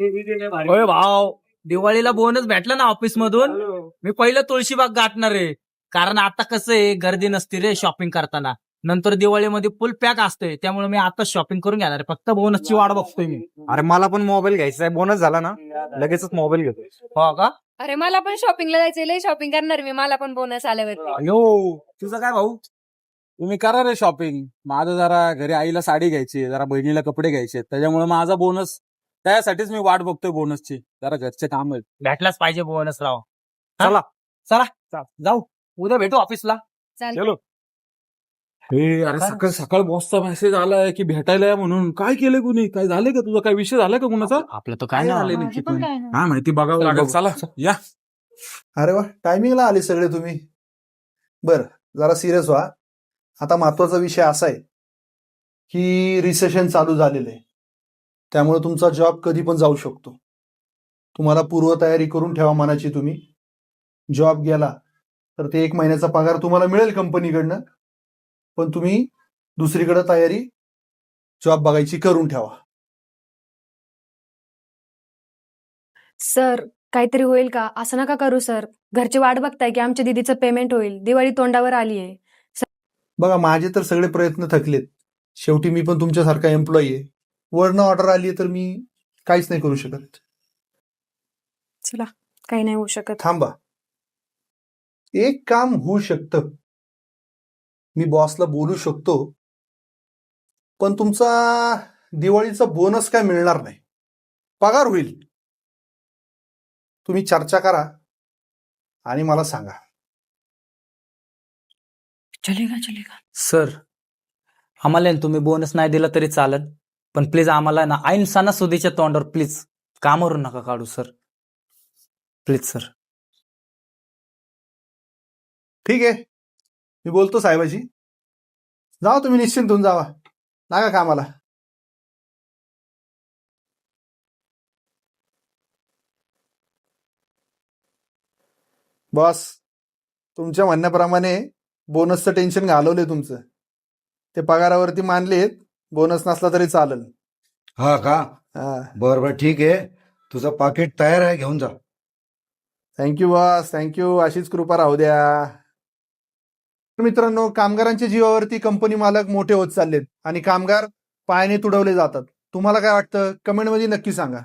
होय भाव, दिवाळीला बोनस भेटला ना ऑफिस मधून, मी पहिलं तुळशीबाग गाठणार आहे. कारण आता कसं आहे, गर्दी नसते रे शॉपिंग करताना. नंतर दिवाळीमध्ये फुल पॅक असते, त्यामुळे मी आता शॉपिंग करून घेणार आहे. फक्त बोनसची वाट बघतोय मी. अरे मला पण मोबाईल घ्यायचा आहे, बोनस झाला ना लगेचच मोबाईल घेतो. हो का? अरे मला पण शॉपिंगला जायचंय, लय शॉपिंग करणार मी. मला पण बोनस आल्यावरती. अयो, तुझं काय भाऊ? तुम्ही करा रे शॉपिंग. माझं जरा घरी आईला साडी घ्यायची, जरा बहिणीला कपडे घ्यायचे, त्याच्यामुळे माझा बोनस, त्यासाठीच मी वाट बघतोय बोनसची. जरा घरचे काम आहेत. भेटलाच पाहिजे बोनस राव. चला. चला जाऊ, उद्या भेटू ऑफिसला. चालतंय. चलो. हे अरे सकाळ सकाळ बॉसचा मेसेज आलाय की भेटायला या म्हणून. काय केलंय कुणी? काय झालंय का तुझा? काय विषय झालाय का कुणाचा? आपलं तर काय झालंय नाही. नक्की कोणी? काय माहिती, बघावं लागेल. चला या. अरे वा, टायमिंगला आले सगळे तुम्ही. बर, जरा सिरियस व्हा. आता महत्वाचा विषय असा आहे की रिसेशन चालू झालेलं आहे, त्यामुळे तुमचा जॉब कधी पण जाऊ शकतो. तुम्हाला पूर्वतयारी करून ठेवा मनाची. तुम्ही जॉब गेला तर ते 1 महिन्याचा पगार तुम्हाला मिळेल कंपनीकडनं, पण तुम्ही दुसरीकडे तयारी जॉब बघायची करून ठेवा. सर, काहीतरी होईल का? असं नका करू सर. घरची वाट बघताय की आमच्या दीदीचं पेमेंट होईल. दिवाळी तोंडावर आली आहे. बघा, माझे तर सगळे प्रयत्न थकलेत. शेवटी मी पण तुमच्यासारखा एम्प्लॉई आहे. वरनं ऑर्डर आली आहे तर मी काहीच नाही करू शकत. चला, काही नाही होऊ शकत. थांबा, एक काम होऊ शकतं. मी बॉसला बोलू शकतो, पण तुमचा दिवाळीचा बोनस काय मिळणार नाही. पगार होईल. तुम्ही चर्चा करा आणि मला सांगा. चलेगा. सर, आम्हाला आहे ना तुम्ही बोनस नाही दिला तरी चालेल, पण प्लीज आम्हाला ना ऐन सणासुदीच्या तोंडावर प्लीज कामावरून नका काढू सर. Please sir. ठीक आहे, मी बोलतो साहेबाजी. जावा तुम्ही, निश्चिंत होऊन जावा. लागा कामाला. बॉस, तुमच्या म्हणण्याप्रमाणे बोनसचं टेन्शन घालवलंय तुमचं. ते पगारावरती मानलेत, बोनस नसला तरी चालेल. हा का? हा, बरं ठीक आहे, तुझं पाकिट तयार आहे, घेऊन जा. Thank you boss, thank you. अशीच कृपा राहू द्या. मित्रांनो, कामगारांच्या जीवावरती कंपनी मालक मोठे होत चाललेत आणि कामगार पायाने तुडवले जातात. तुम्हाला काय वाटतं? कमेंटमध्ये नक्की सांगा.